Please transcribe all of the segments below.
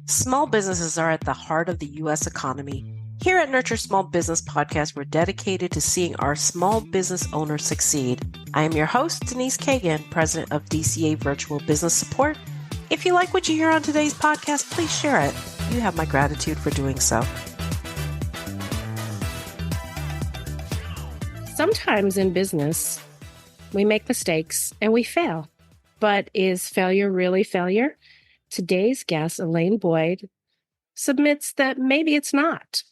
Small businesses are at the heart of the U.S. economy. Here at Nurture Small Business Podcast, we're dedicated to seeing our small business owners succeed. I am your host, Denise Cagan, president of DCA Virtual Business Support. If you like what you hear on today's podcast, please share it. You have my gratitude for doing so. Sometimes in business, we make mistakes and we fail. But is failure really failure? Today's guest, Elaine Boyd, submits that maybe it's not.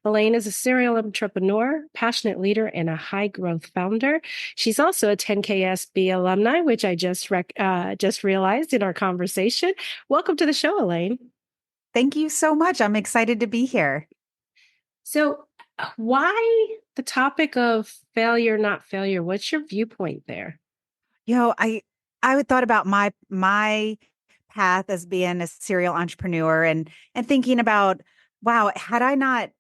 Elaine is a serial entrepreneur, passionate leader, and a high-growth founder. She's also a 10KSB alumni, which I just realized in our conversation. Welcome to the show, Elaine. Thank you so much. I'm excited to be here. So why the topic of failure, not failure? What's your viewpoint there? I thought about my path as being a serial entrepreneur and thinking about, wow, had I not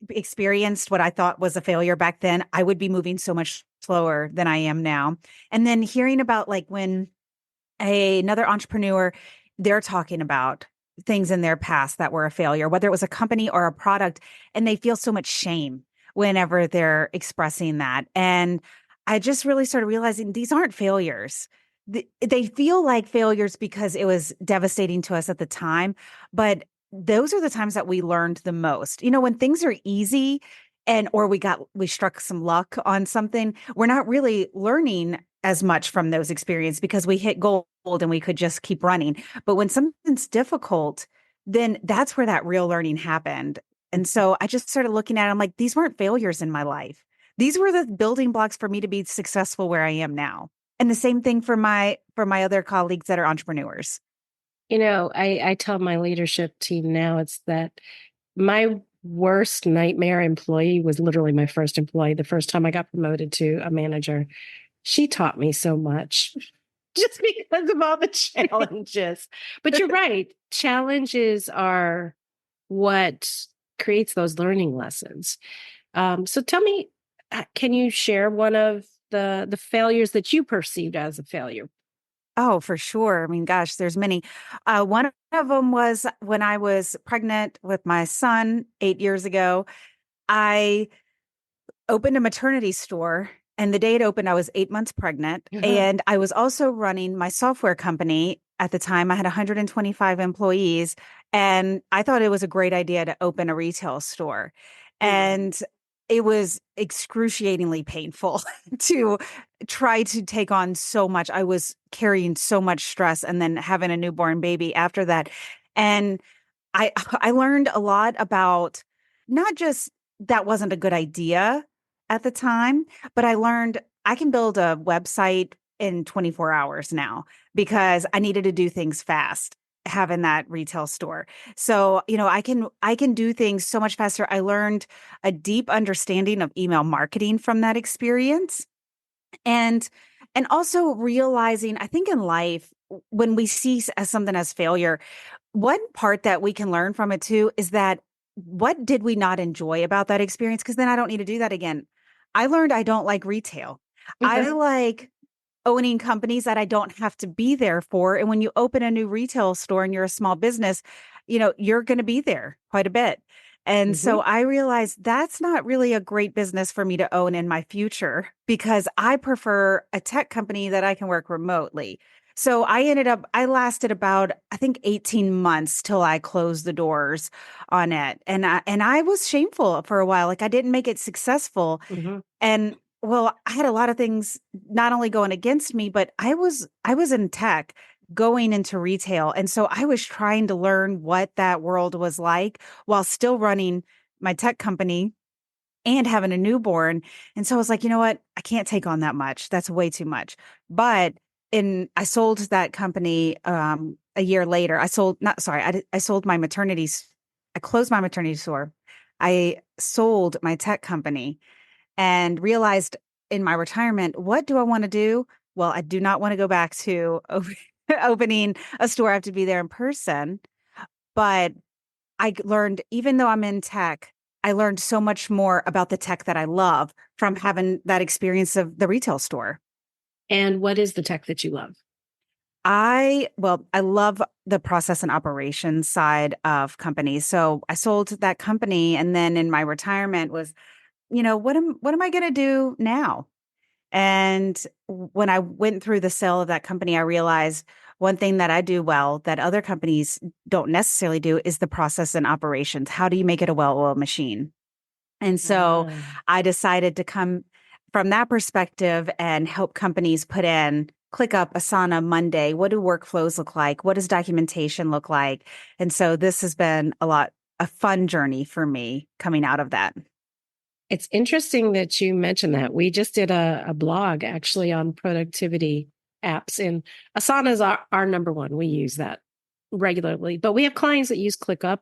experienced what I thought was a failure back then, I would be moving so much slower than I am now. And then hearing about like when another entrepreneur, they're talking about things in their past that were a failure, whether it was a company or a product, and they feel so much shame whenever they're expressing that. And I just really started realizing these aren't failures. They feel like failures because it was devastating to us at the time, but those are the times that we learned the most. When things are easy or we struck some luck on something, we're not really learning as much from those experiences because we hit gold and we could just keep running. But when something's difficult, then that's where that real learning happened. And so I just started looking at it. I'm like, these weren't failures in my life. These were the building blocks for me to be successful where I am now. And the same thing for my other colleagues that are entrepreneurs. I tell my leadership team now, it's that my worst nightmare employee was literally my first employee. The first time I got promoted to a manager, she taught me so much just because of all the challenges. But you're right. Challenges are what creates those learning lessons. So tell me, can you share one of the failures that you perceived as a failure? Oh, for sure. I mean, gosh, there's many. One of them was when I was pregnant with my son 8 years ago. I opened a maternity store, and the day it opened, I was 8 months pregnant. And I was also running my software company. At the time, I had 125 employees, and I thought it was a great idea to open a retail store. And it was excruciatingly painful to try to take on so much. I was carrying so much stress and then having a newborn baby after that. And I learned a lot about not just that wasn't a good idea at the time, but I learned I can build a website in 24 hours now because I needed to do things fast having that retail store. So, I can do things so much faster. I learned a deep understanding of email marketing from that experience. And also realizing, I think in life, when we see as something as failure, one part that we can learn from it too is that what did we not enjoy about that experience? Because then I don't need to do that again. I learned I don't like retail. I like owning companies that I don't have to be there for. And when you open a new retail store and you're a small business, you're going to be there quite a bit. And so I realized that's not really a great business for me to own in my future because I prefer a tech company that I can work remotely. So I lasted about, I think 18 months till I closed the doors on it. And I was shameful for a while. Like I didn't make it successful. And well, I had a lot of things not only going against me, but I was in tech going into retail. And so I was trying to learn what that world was like while still running my tech company and having a newborn. And so I was like, you know what? I can't take on that much. That's way too much. But I sold that company a year later. I sold my I closed my maternity store. I sold my tech company and realized in my retirement, what do I want to do? Well, I do not want to go back to opening a store. I have to be there in person. But I learned, even though I'm in tech, I learned so much more about the tech that I love from having that experience of the retail store. And what is the tech that you love? I love the process and operations side of companies. So I sold that company, and then in my retirement was, what am I going to do now? And when I went through the sale of that company, I realized one thing that I do well that other companies don't necessarily do is the process and operations. How do you make it a well-oiled machine? And so Ah. I decided to come from that perspective and help companies put in ClickUp, Asana, Monday. What do workflows look like? What does documentation look like? And so this has been a fun journey for me coming out of that. It's interesting that you mentioned that. We just did a blog actually on productivity apps, and Asana is our number one. We use that regularly, but we have clients that use ClickUp.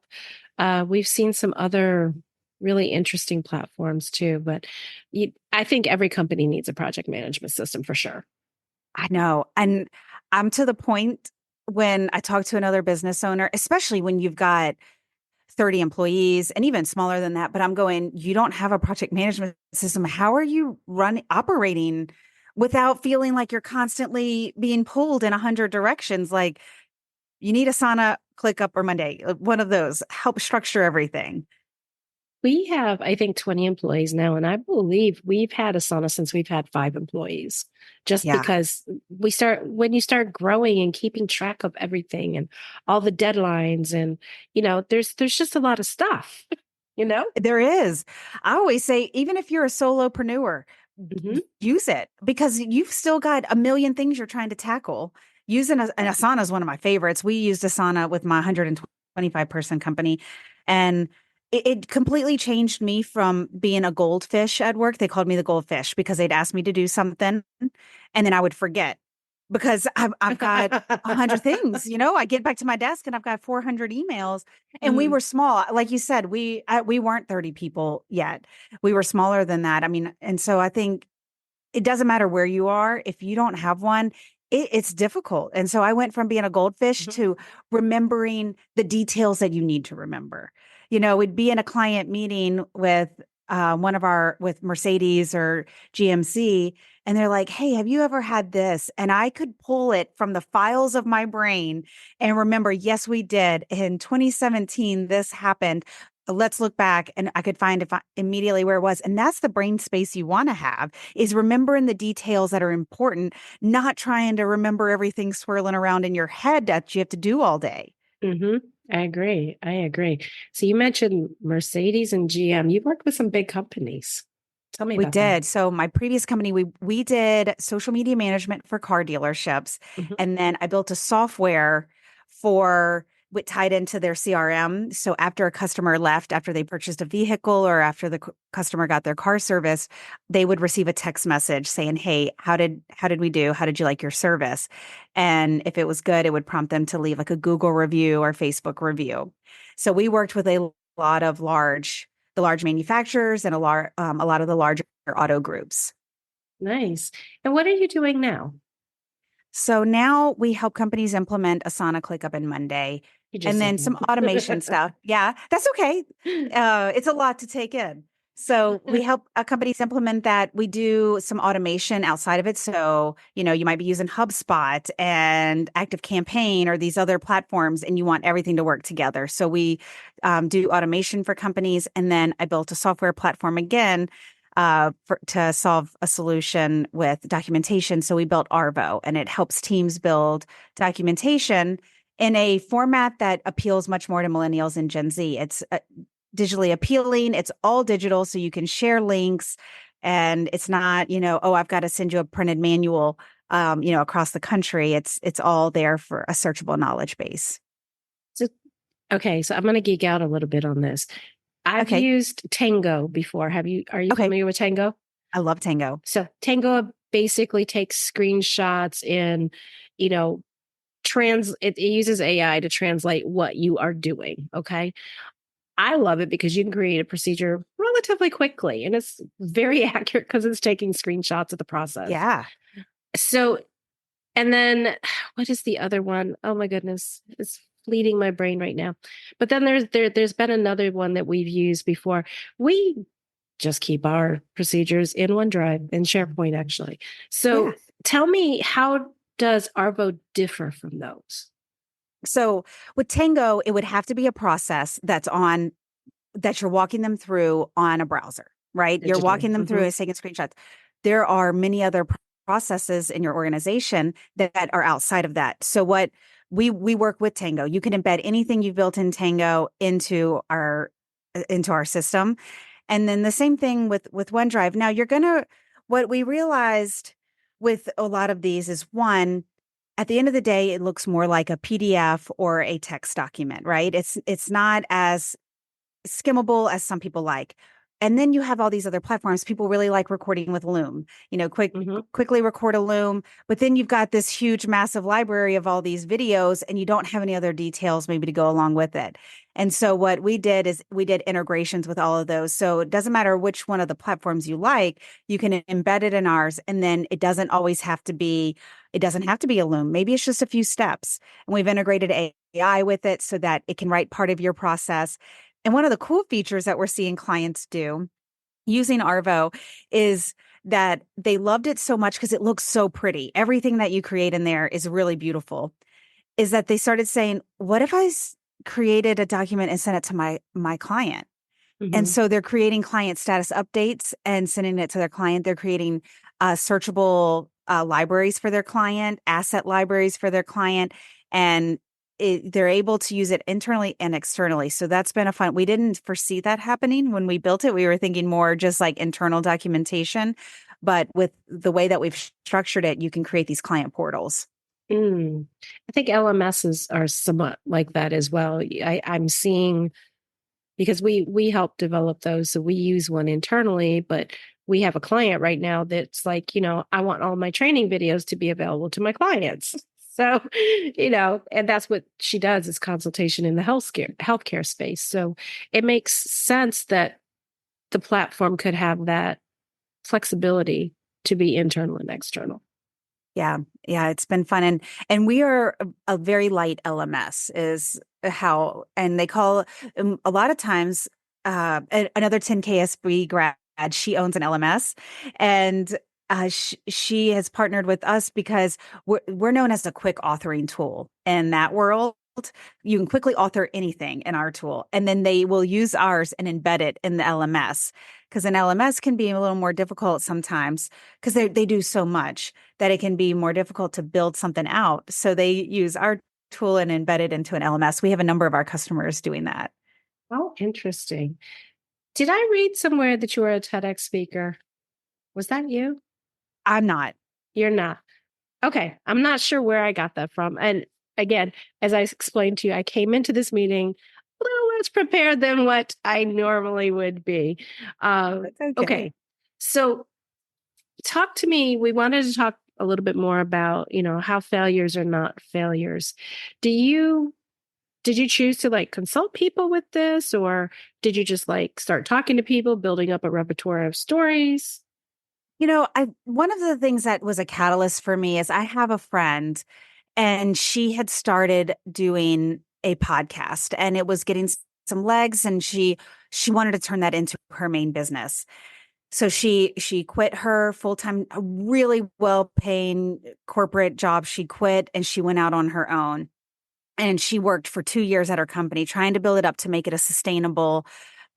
We've seen some other really interesting platforms too, but I think every company needs a project management system for sure. I know. And I'm to the point when I talk to another business owner, especially when you've got 30 employees and even smaller than that, but I'm going, you don't have a project management system. How are you operating without feeling like you're constantly being pulled in 100 directions? Like, you need Asana, ClickUp, or Monday, one of those, help structure everything. We have, I think, 20 employees now, and I believe we've had Asana since we've had 5 employees, just Yeah, because when you start growing and keeping track of everything and all the deadlines, and there's just a lot of stuff, you know? there is. I always say, even if you're a solopreneur, Hmm. use it because you've still got a million things you're trying to tackle. Using an Asana is one of my favorites. We used Asana with my 125 person company, and it completely changed me from being a goldfish at work. They called me the goldfish because they'd ask me to do something and then I would forget because I've got 100 things. I get back to my desk and I've got 400 emails, and we Mm. were small. Like you said, we weren't 30 people yet. We were smaller than that. I mean, and so I think it doesn't matter where you are. If you don't have one, it's difficult. And so I went from being a goldfish Mhm. to remembering the details that you need to remember. We'd be in a client meeting with with Mercedes or GMC, and they're like, "Hey, have you ever had this?" And I could pull it from the files of my brain and remember, yes, we did. In 2017, this happened. Let's look back, and I could find immediately where it was. And that's the brain space you want to have, is remembering the details that are important, not trying to remember everything swirling around in your head that you have to do all day. Mhm. I agree. I agree. So you mentioned Mercedes and GM. You've worked with some big companies. Tell me We about that. did. So my previous company, we did social media management for car dealerships, Mhm. and then I built a software for what tied into their CRM. So after a customer left, after they purchased a vehicle or after the customer got their car service, they would receive a text message saying, "Hey, how did we do? How did you like your service?" And if it was good, it would prompt them to leave like a Google review or Facebook review. So we worked with a lot of the large manufacturers and a lot of the larger auto groups. Nice. And what are you doing now? So now we help companies implement Asana, ClickUp, and Monday, You just and said then some automation that. stuff. Yeah, that's okay. It's a lot to take in. So we help companies implement that. We do some automation outside of it. So, you might be using HubSpot and Active Campaign or these other platforms, and you want everything to work together. So we do automation for companies. And then I built a software platform again to solve a solution with documentation. So we built Arvo, and it helps teams build documentation in a format that appeals much more to millennials and Gen Z. It's digitally appealing. It's all digital, so you can share links, and it's not, oh, I've got to send you a printed manual, across the country. It's all there for a searchable knowledge base. So, okay, so I'm going to geek out a little bit on this. I've Okay. used Tango before. Are you Okay. familiar with Tango? I love Tango. So Tango basically takes screenshots and, you know, it uses AI to translate what you are doing. Okay. I love it because you can create a procedure relatively quickly, and it's very accurate because it's taking screenshots of the process. Yeah. So, and then what is the other one? Oh my goodness. It's fleeting my brain right now. But then there's been another one that we've used before. We just keep our procedures in OneDrive, in SharePoint, actually. Yeah. So tell me, how does Arvo differ from those? So with Tango, it would have to be a process that you're walking them through on a browser, right? You're Digitally. walking them through and taking screenshots. There are many other processes in your organization that are outside of that. So what we work with Tango. You can embed anything you've built in Tango into our system. And then the same thing with OneDrive. Now what we realized with a lot of these is, one, at the end of the day, it looks more like a PDF or a text document, right? It's not as skimmable as some people like. And then you have all these other platforms. People really like recording with Loom, quickly record a Loom, but then you've got this huge, massive library of all these videos and you don't have any other details maybe to go along with it. And so what we did is we did integrations with all of those. So it doesn't matter which one of the platforms you like, you can embed it in ours. And then it doesn't have to be a Loom. Maybe it's just a few steps. And we've integrated AI with it so that it can write part of your process. And one of the cool features that we're seeing clients do using Arvo is that they loved it so much because it looks so pretty. Everything that you create in there is really beautiful. Is that they started saying, what if I created a document and sent it to my client? And so they're creating client status updates and sending it to their client. They're creating searchable libraries for their client, asset libraries for their client, and they're able to use it internally and externally. So that's been we didn't foresee that happening when we built it. We were thinking more just like internal documentation, but with the way that we've structured it, you can create these client portals. I think LMSs are somewhat like that as well. I'm seeing, because we help develop those. So we use one internally, but we have a client right now that's like, I want all my training videos to be available to my clients. So, and that's what she does, is consultation in the healthcare space. So it makes sense that the platform could have that flexibility to be internal and external. Yeah. Yeah. It's been fun. And we are a very light LMS is how, and they call a lot of times, another 10KSB grad, she owns an LMS, and she has partnered with us because we're known as a quick authoring tool in that world. You can quickly author anything in our tool, and then they will use ours and embed it in the LMS, because an LMS can be a little more difficult sometimes because they do so much that it can be more difficult to build something out. So they use our tool and embed it into an LMS. We have a number of our customers doing that. Oh, interesting. Did I read somewhere that you were a TEDx speaker? Was that you? I'm not. You're not. Okay. I'm not sure where I got that from. And again, as I explained to you, I came into this meeting a little less prepared than what I normally would be. Okay. So talk to me. We wanted to talk a little bit more about, how failures are not failures. Did you choose to consult people with this, or did you just start talking to people, building up a repertoire of stories? One of the things that was a catalyst for me is I have a friend, and she had started doing a podcast, and it was getting some legs, and she wanted to turn that into her main business. So she quit her full-time, really well-paying corporate job. She quit and she went out on her own. And she worked for 2 years at her company, trying to build it up to make it a sustainable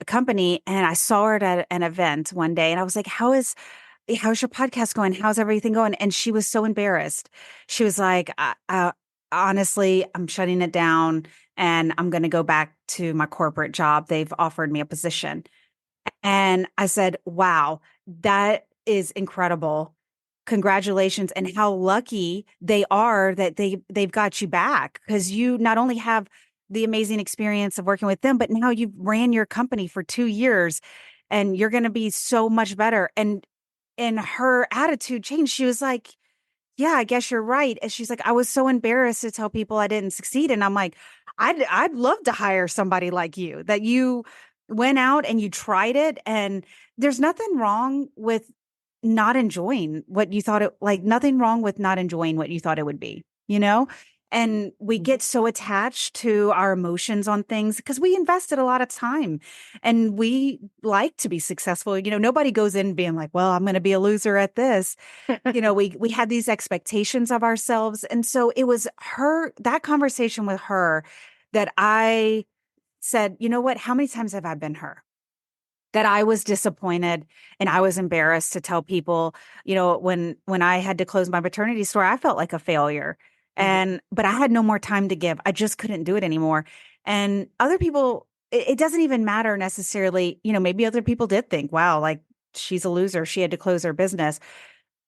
company. And I saw her at an event one day, and I was like, how's your podcast going? How's everything going? And she was so embarrassed. She was like, honestly, I'm shutting it down and I'm going to go back to my corporate job. They've offered me a position. And I said, wow, that is incredible. Congratulations. And how lucky they are that they've got you back, because you not only have the amazing experience of working with them, but now you've ran your company for 2 years and you're going to be so much better. And her attitude changed. She was like, yeah, I guess you're right. And she's like, I was so embarrassed to tell people I didn't succeed. And I'm like, I'd love to hire somebody like you, that you went out and you tried it. And there's nothing wrong with not enjoying what you thought nothing wrong with not enjoying what you thought it would be, And we get so attached to our emotions on things because we invested a lot of time and we like to be successful. Nobody goes in being like, well, I'm going to be a loser at this. We had these expectations of ourselves. And so it was that conversation with her that I said, you know what, how many times have I been her? That I was disappointed and I was embarrassed to tell people, when I had to close my maternity store, I felt like a failure. But I had no more time to give. I just couldn't do it anymore. And other people, it doesn't even matter necessarily, maybe other people did think, wow, like she's a loser. She had to close her business.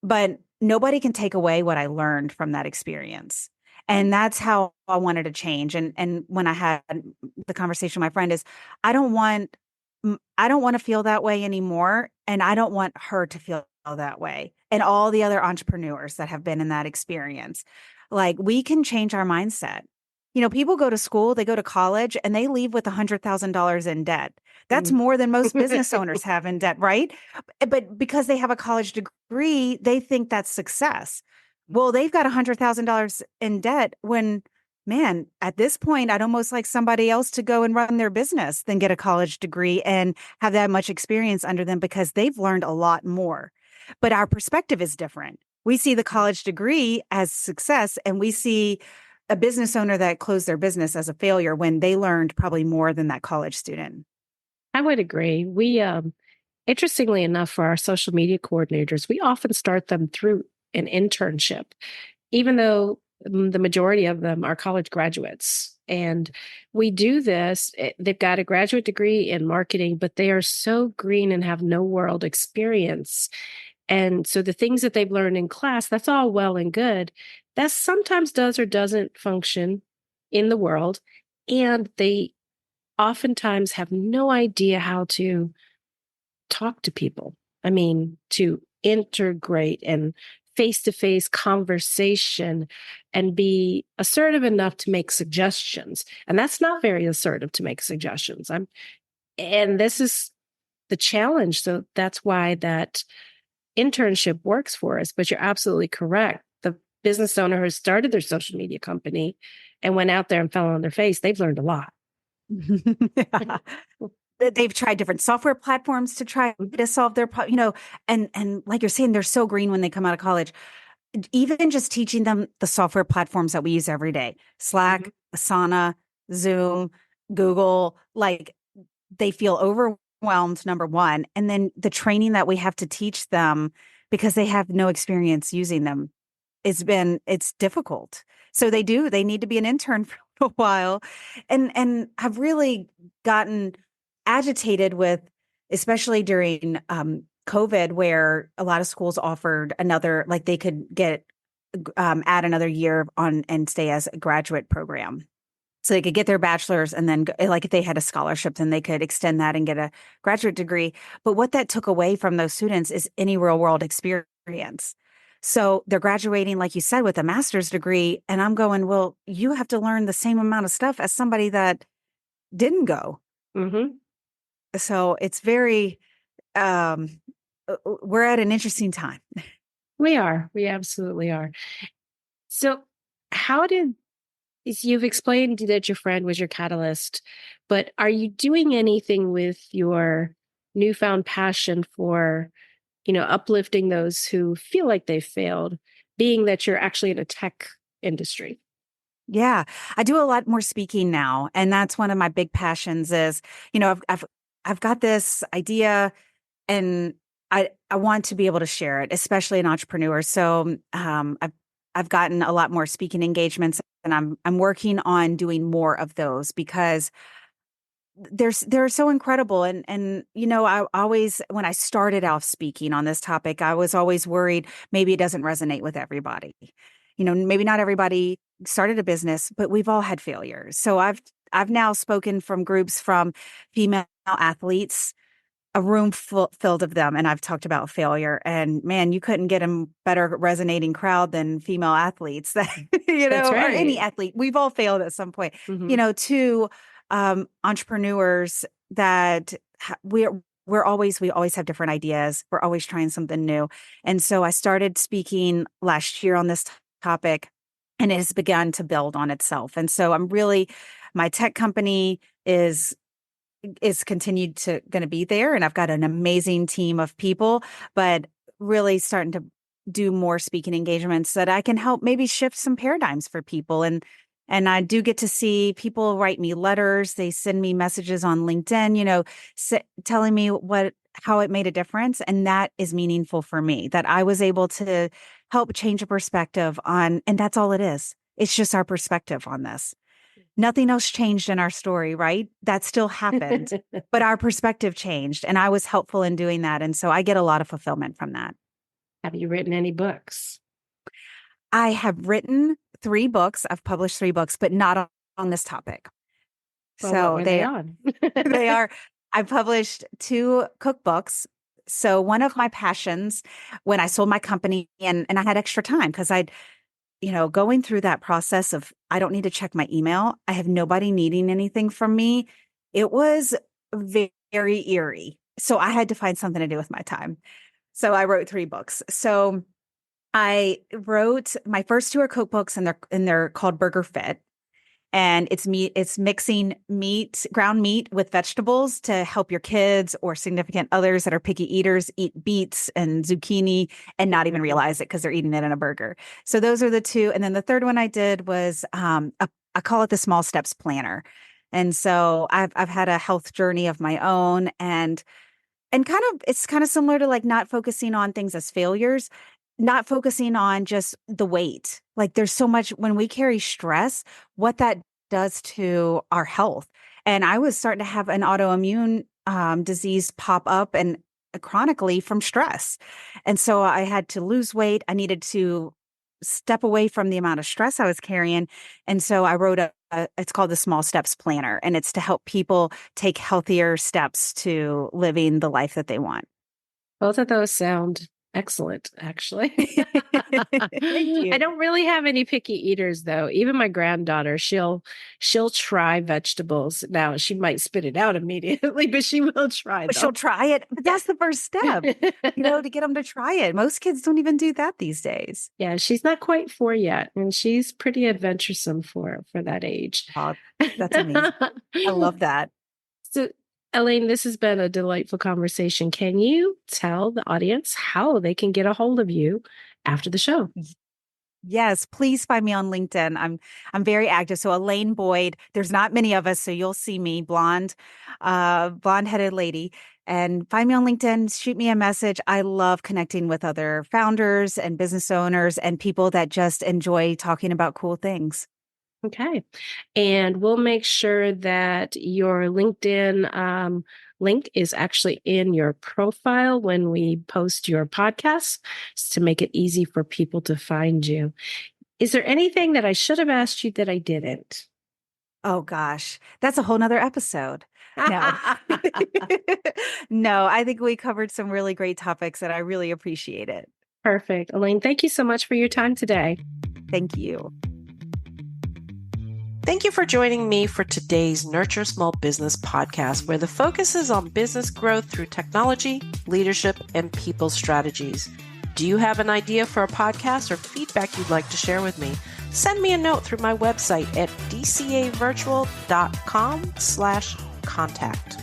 But nobody can take away what I learned from that experience. And that's how I wanted to change. And when I had the conversation with my friend is, I don't want to feel that way anymore. And I don't want her to feel that way. And all the other entrepreneurs that have been in that experience, like we can change our mindset. People go to school, they go to college and they leave with $100,000 in debt. That's more than most business owners have in debt, right? But because they have a college degree, they think that's success. Well, they've got $100,000 in debt when, man, at this point, I'd almost like somebody else to go and run their business than get a college degree and have that much experience under them because they've learned a lot more. But our perspective is different. We see the college degree as success, and we see a business owner that closed their business as a failure when they learned probably more than that college student. I would agree. We, interestingly enough, for our social media coordinators, we often start them through an internship, even though the majority of them are college graduates. And we do this. They've got a graduate degree in marketing, but they are so green and have no world experience. And so the things that they've learned in class, that's all well and good. That sometimes does or doesn't function in the world. And they oftentimes have no idea how to talk to people. I mean, to integrate and face-to-face conversation and be assertive enough to make suggestions. And that's not very assertive to make suggestions. And this is the challenge. So that's why that internship works for us. But you're absolutely correct. The business owner who started their social media company and went out there and fell on their face, they've learned a lot. Yeah. They've tried different software platforms to try to solve their, and like you're saying, they're so green when they come out of college. Even just teaching them the software platforms that we use every day, Slack, Asana, Zoom, Google, like they feel overwhelmed, number one. And then the training that we have to teach them because they have no experience using them, it's difficult. So they need to be an intern for a while. And I've really gotten agitated with, especially during COVID, where a lot of schools offered another, like they could get, add another year on and stay as a graduate program. So they could get their bachelor's and then, like if they had a scholarship, then they could extend that and get a graduate degree. But what that took away from those students is any real world experience. So they're graduating, like you said, with a master's degree. And I'm going, well, you have to learn the same amount of stuff as somebody that didn't go. Mm-hmm. So it's very, we're at an interesting time. We are. We absolutely are. So you've explained that your friend was your catalyst, but are you doing anything with your newfound passion for, uplifting those who feel like they've failed, being that you're actually in a tech industry? Yeah, I do a lot more speaking now. And that's one of my big passions is, I've got this idea and I want to be able to share it, especially in entrepreneurs. So I've gotten a lot more speaking engagements and I'm working on doing more of those because they're so incredible. And I always, when I started off speaking on this topic, I was always worried maybe it doesn't resonate with everybody. Maybe not everybody started a business, but we've all had failures. So I've now spoken from groups from female athletes, a room filled of them, and I've talked about failure. And man, you couldn't get a better resonating crowd than female athletes. That That's right. Or any athlete. We've all failed at some point. Mm-hmm. To entrepreneurs that we always have different ideas. We're always trying something new. And so I started speaking last year on this topic. and it has begun to build on itself. And so my tech company is continued to going to be there. And I've got an amazing team of people, but really starting to do more speaking engagements that I can help maybe shift some paradigms for people. And I do get to see people write me letters. They send me messages on LinkedIn, telling me how it made a difference. And that is meaningful for me, that I was able to help change a perspective on, and that's all it is. It's just our perspective on this. Nothing else changed in our story, right? That still happened, but our perspective changed, and I was helpful in doing that. And so I get a lot of fulfillment from that. Have you written any books? I have written 3 books. I've published 3 books, but not on this topic. Well, so what were they on? They are. I published 2 cookbooks. So one of my passions when I sold my company and I had extra time because I'd, going through that process of, I don't need to check my email. I have nobody needing anything from me. It was very eerie. So I had to find something to do with my time. So I wrote 3 books. So I wrote my first 2 are cookbooks, and they're called Burger Fit. And it's mixing ground meat with vegetables to help your kids or significant others that are picky eaters eat beets and zucchini and not even realize it because they're eating it in a burger. So those are the 2. And then the third one I did was I call it the Small Steps Planner. And so I've had a health journey of my own, and it's kind of similar to like not focusing on things as failures, not focusing on just the weight. Like there's so much when we carry stress, what that does to our health. And I was starting to have an autoimmune disease pop up and chronically from stress. And so I had to lose weight. I needed to step away from the amount of stress I was carrying. And so I wrote it's called the Small Steps Planner, and it's to help people take healthier steps to living the life that they want. Both of those sound excellent, actually. Thank you. I don't really have any picky eaters, though. Even my granddaughter, she'll try vegetables. Now, she might spit it out immediately, but she will try. But she'll try it. But that's the first step, to get them to try it. Most kids don't even do that these days. Yeah, she's not quite 4 yet, and she's pretty adventuresome for that age. Oh, that's amazing. I love that. So, Elaine, this has been a delightful conversation. Can you tell the audience how they can get a hold of you after the show? Yes, please find me on LinkedIn. I'm very active. So Elaine Boyd, there's not many of us, so you'll see me, blonde-headed lady. And find me on LinkedIn, shoot me a message. I love connecting with other founders and business owners and people that just enjoy talking about cool things. Okay. And we'll make sure that your LinkedIn link is actually in your profile when we post your podcast to make it easy for people to find you. Is there anything that I should have asked you that I didn't? Oh, gosh, that's a whole nother episode. No, no, I think we covered some really great topics and I really appreciate it. Perfect. Elaine, thank you so much for your time today. Thank you. Thank you for joining me for today's Nurture Small Business podcast, where the focus is on business growth through technology, leadership, and people strategies. Do you have an idea for a podcast or feedback you'd like to share with me? Send me a note through my website at dcavirtual.com/contact.